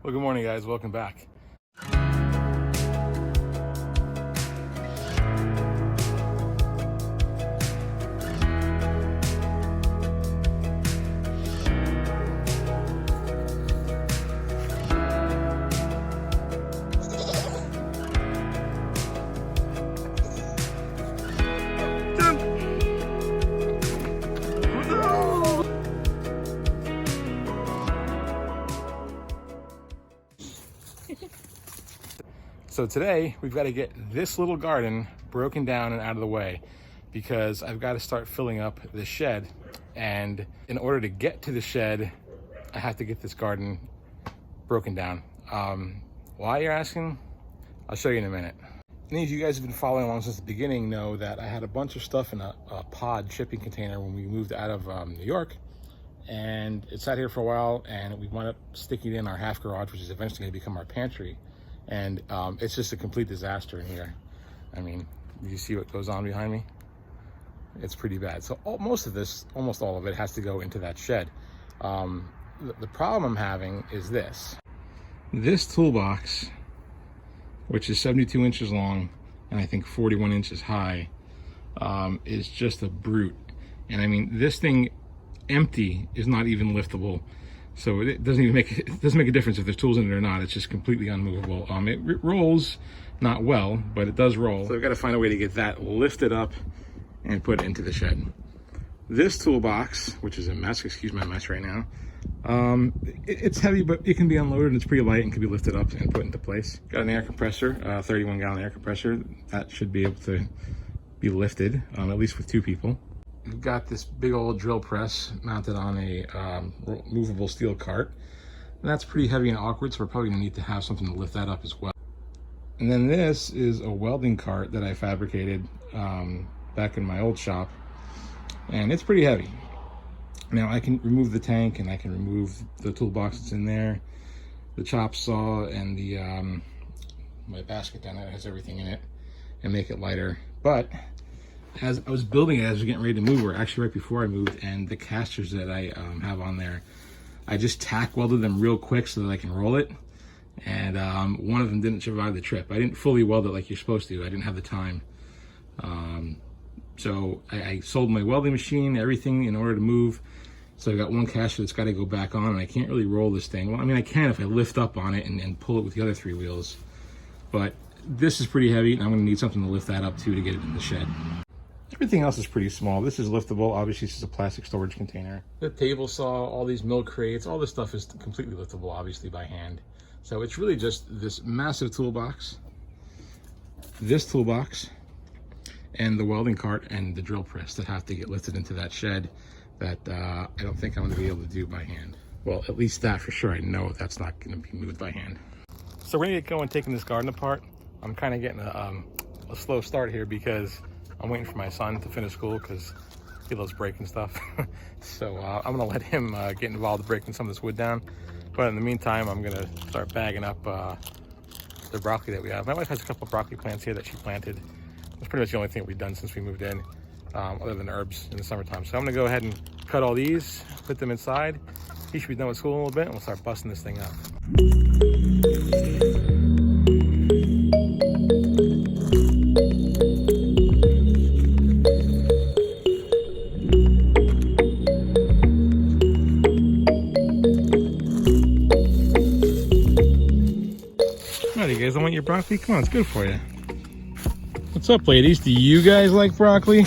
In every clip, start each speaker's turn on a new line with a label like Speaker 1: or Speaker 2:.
Speaker 1: Well, good morning, guys. Welcome back. So today we've got to get this little garden broken down and out of the way because I've got to start filling up the shed, and in order to get to the shed I have to get this garden broken down. Why, you're asking? I'll show you in a minute. Any of you guys who've been following along since the beginning know that I had a bunch of stuff in a pod shipping container when we moved out of New York, and it sat here for a while and we wound up sticking it in our half garage, which is eventually going to become our pantry. And it's just a complete disaster in here. I mean, you see what goes on behind me? It's pretty bad. So most of this, almost all of it, has to go into that shed. The problem I'm having is this. This toolbox, which is 72 inches long and I think 41 inches high, is just a brute. And I mean, this thing empty is not even liftable. So it doesn't make a difference if there's tools in it or not. It's just completely unmovable. It rolls not well, but it does roll. So I've got to find a way to get that lifted up and put it into the shed. This toolbox, which is a mess, excuse my mess right now, it's heavy, but it can be unloaded and it's pretty light and can be lifted up and put into place. Got an air compressor, 31-gallon air compressor. That should be able to be lifted, at least with two people. We've got this big old drill press mounted on a movable steel cart. And that's pretty heavy and awkward, so we're probably gonna need to have something to lift that up as well. And then this is a welding cart that I fabricated back in my old shop. And it's pretty heavy. Now I can remove the tank and I can remove the toolbox that's in there, the chop saw, and the my basket down there has everything in it, and make it lighter. But as I was building it, as I was getting ready to move, or actually right before I moved, and the casters that I have on there, I just tack welded them real quick so that I can roll it. And one of them didn't survive the trip. I didn't fully weld it like you're supposed to. I didn't have the time. So I sold my welding machine, everything in order to move. So I've got one caster that's got to go back on, and I can't really roll this thing. Well, I mean, I can if I lift up on it and pull it with the other three wheels. But this is pretty heavy, and I'm going to need something to lift that up too to get it in the shed. Everything else is pretty small. This is liftable. Obviously, this is a plastic storage container. The table saw, all these milk crates, all this stuff is completely liftable, obviously, by hand. So it's really just this massive toolbox, this toolbox, and the welding cart and the drill press that have to get lifted into that shed that I don't think I'm going to be able to do by hand. Well, at least that for sure. I know that's not going to be moved by hand. So we're going to get going taking this garden apart. I'm kind of getting a slow start here because I'm waiting for my son to finish school because he loves breaking stuff. So I'm gonna let him get involved breaking some of this wood down. But in the meantime, I'm gonna start bagging up the broccoli that we have. My wife has a couple of broccoli plants here that she planted. That's pretty much the only thing we've done since we moved in, other than herbs in the summertime. So I'm gonna go ahead and cut all these, put them inside. He should be done with school in a little bit, and we'll start busting this thing up. You guys don't want your broccoli? Come on, it's good for you. What's up, ladies? Do you guys like broccoli? A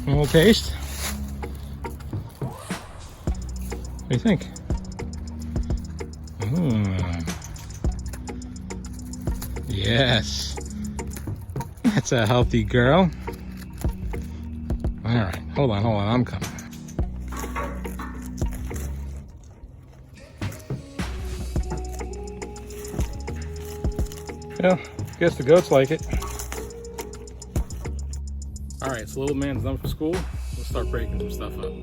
Speaker 1: little taste? What do you think? Yes. That's a healthy girl. All right, hold on, I'm coming. Yeah, guess the goats like it. All right, so little man's done for school. Let's start breaking some stuff up.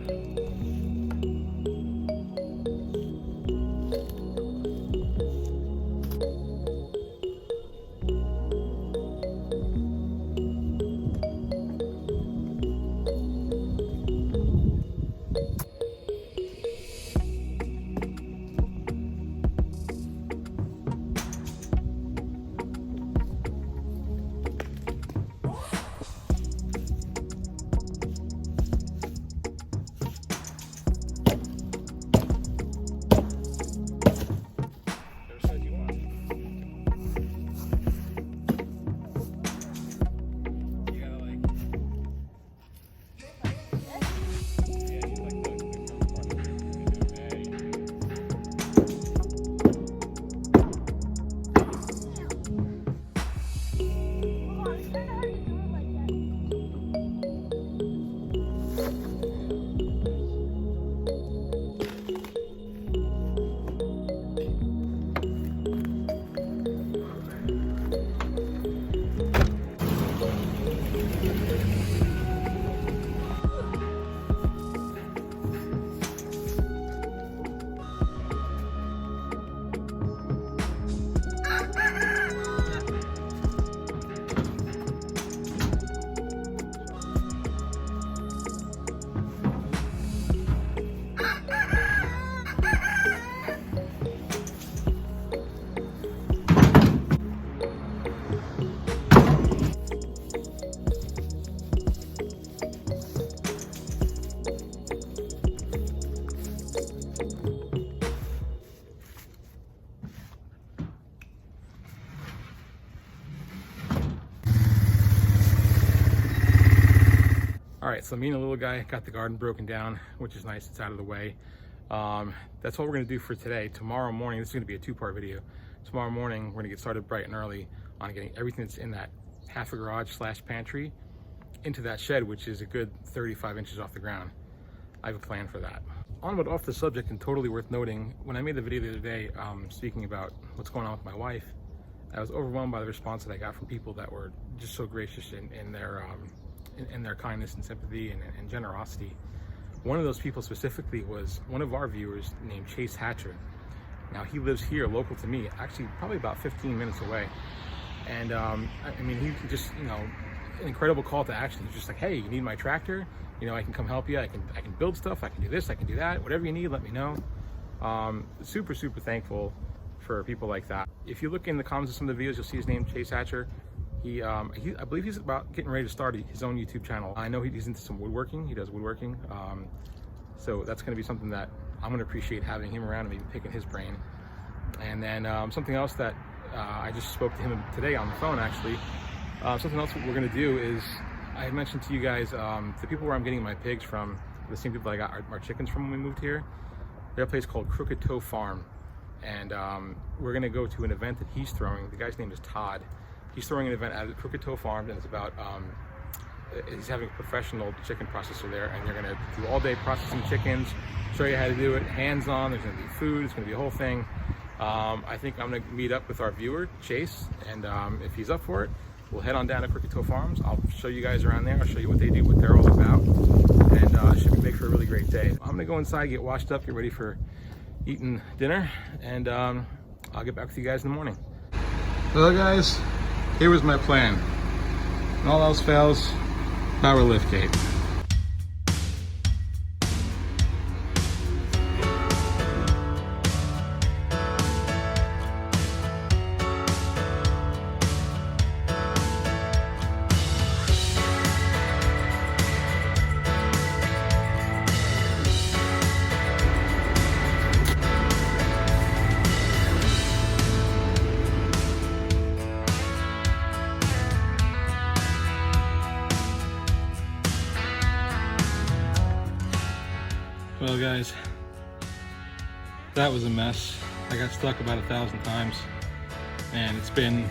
Speaker 1: right, so me and the little guy got the garden broken down, which is nice. It's out of the way. That's what we're gonna do for today. Tomorrow morning, this is gonna be a two-part video. Tomorrow morning, we're gonna get started bright and early on getting everything that's in that half a garage / pantry into that shed, which is a good 35 inches off the ground. I have a plan for that. On but off the subject, and totally worth noting, when I made the video the other day speaking about what's going on with my wife, I was overwhelmed by the response that I got from people that were just so gracious in their kindness and sympathy and generosity. One of those people specifically was one of our viewers named Chase Hatcher. Now, he lives here local to me, actually probably about 15 minutes away. And I mean, he just, you know, an incredible call to action. He's just like, hey, you need my tractor? You know, I can come help you. I can build stuff. I can do this. I can do that. Whatever you need, let me know. Super thankful for people like that. If you look in the comments of some of the videos, you'll see his name, Chase Hatcher. I believe he's about getting ready to start his own YouTube channel. I know he's into some woodworking. He does woodworking. So that's going to be something that I'm going to appreciate having him around and maybe picking his brain. And then something else that I just spoke to him today on the phone, actually. Something else we're going to do is, I had mentioned to you guys, the people where I'm getting my pigs from, the same people that I got our chickens from when we moved here. They're a place called Crooked Toe Farm. And we're going to go to an event that he's throwing. The guy's name is Todd. He's throwing an event at Crooked Toe Farm, and it's about, he's having a professional chicken processor there, and they're gonna do all day processing chickens, show you how to do it, hands-on. There's gonna be food, it's gonna be a whole thing. I think I'm gonna meet up with our viewer, Chase, and if he's up for it, we'll head on down to Crooked Toe Farms. I'll show you guys around there. I'll show you what they do, what they're all about, and it should make for a really great day. I'm gonna go inside, get washed up, get ready for eating dinner, and I'll get back with you guys in the morning. Well, guys, here was my plan. When all else fails, power lift gate. Well, guys, that was a mess. I got stuck about 1,000 times, and it's been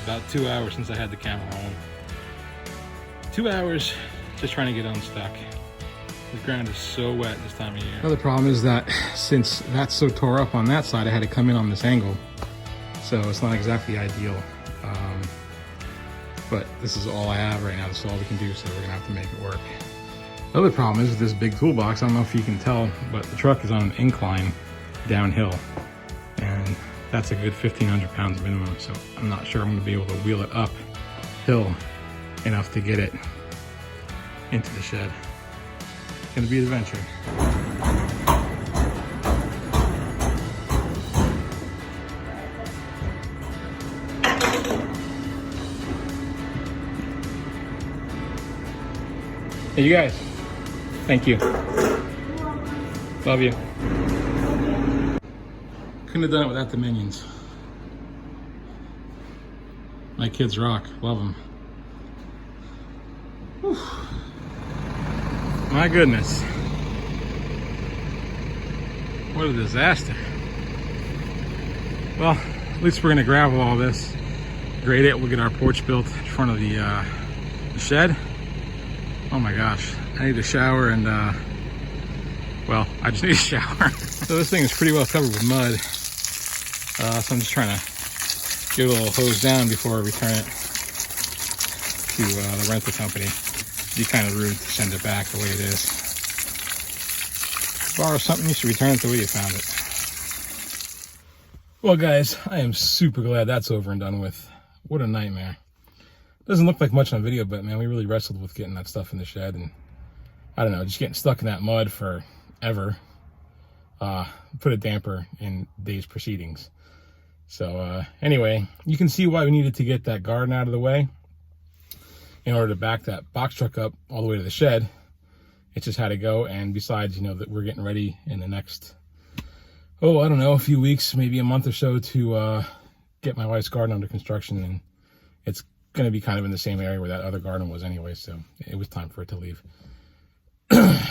Speaker 1: about 2 hours since I had the camera home. 2 hours just trying to get unstuck. The ground is so wet this time of year. Another problem is that since that's so tore up on that side, I had to come in on this angle, so it's not exactly ideal. But this is all I have right now. This is all we can do, so we're gonna have to make it work. The other problem is with this big toolbox, I don't know if you can tell, but the truck is on an incline downhill, and that's a good 1,500 pounds minimum, so I'm not sure I'm going to be able to wheel it uphill enough to get it into the shed. It's going to be an adventure. Hey, you guys. Thank you. Love you. Couldn't have done it without the minions. My kids rock. Love them. Whew. My goodness. What a disaster. Well, at least we're going to gravel all this, grade it. We'll get our porch built in front of the shed. Oh my gosh. I need a shower and, well, I just need a shower. So this thing is pretty well covered with mud. So I'm just trying to get a little hose down before I return it to the rental company. It'd be kind of rude to send it back the way it is. Borrow something, you should return it the way you found it. Well, guys, I am super glad that's over and done with. What a nightmare. Doesn't look like much on video, but man, we really wrestled with getting that stuff in the shed, and I don't know, just getting stuck in that mud forever put a damper in day's proceedings. So anyway, you can see why we needed to get that garden out of the way in order to back that box truck up all the way to the shed. It just had to go, and besides, you know, that we're getting ready in the next, oh, I don't know, a few weeks, maybe a month or so to get my wife's garden under construction, and it's going to be kind of in the same area where that other garden was anyway, so it was time for it to leave.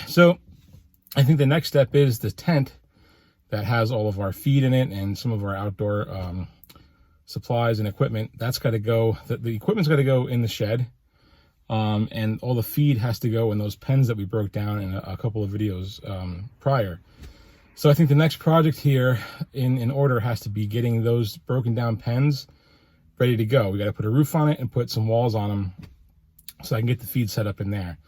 Speaker 1: So I think the next step is the tent that has all of our feed in it and some of our outdoor supplies and equipment. That's got to go, the equipment's got to go in the shed, and all the feed has to go in those pens that we broke down in a couple of videos prior. So I think the next project here in order has to be getting those broken down pens ready to go. We got to put a roof on it and put some walls on them so I can get the feed set up in there.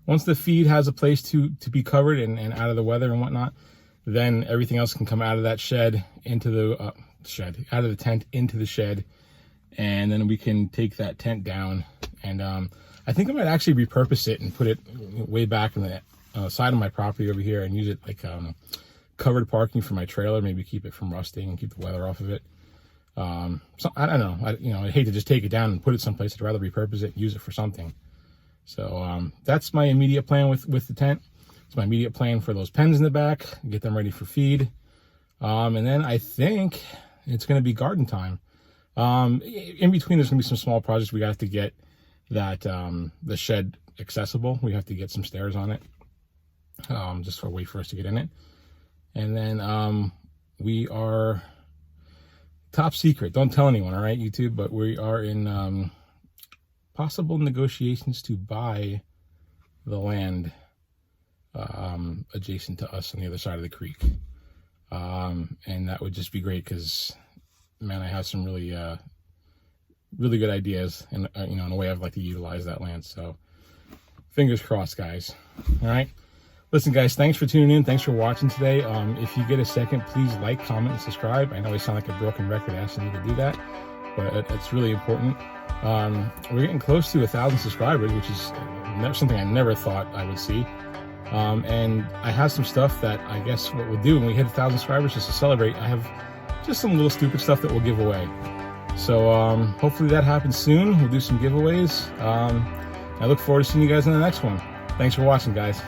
Speaker 1: Once the feed has a place to be covered and out of the weather and whatnot, then everything else can come out of that shed into the out of the tent into the shed, and then we can take that tent down. And I think I might actually repurpose it and put it way back in the side of my property over here and use it like covered parking for my trailer. Maybe keep it from rusting and keep the weather off of it. So I don't know. I'd hate to just take it down and put it someplace. I'd rather repurpose it and use it for something. So that's my immediate plan with the tent. It's my immediate plan for those pens in the back, get them ready for feed. And then I think it's going to be garden time. In between, there's going to be some small projects. We have to get that the shed accessible. We have to get some stairs on it, just for a way for us to get in it. And then we are, top secret, don't tell anyone, all right, YouTube, but we are in possible negotiations to buy the land adjacent to us on the other side of the creek. And that would just be great because, man, I have some really good ideas and in a way I'd like to utilize that land. So fingers crossed, guys. All right, listen, guys, thanks for tuning in. Thanks for watching today. If you get a second, please like, comment, and subscribe. I know I sound like a broken record asking you to do that, but it's really important. We're getting close to 1,000 subscribers, which is something I never thought I would see. And I have some stuff that I guess what we'll do when we hit 1,000 subscribers, just to celebrate, I have just some little stupid stuff that we'll give away. So hopefully that happens soon. We'll do some giveaways. I look forward to seeing you guys in the next one. Thanks for watching, guys.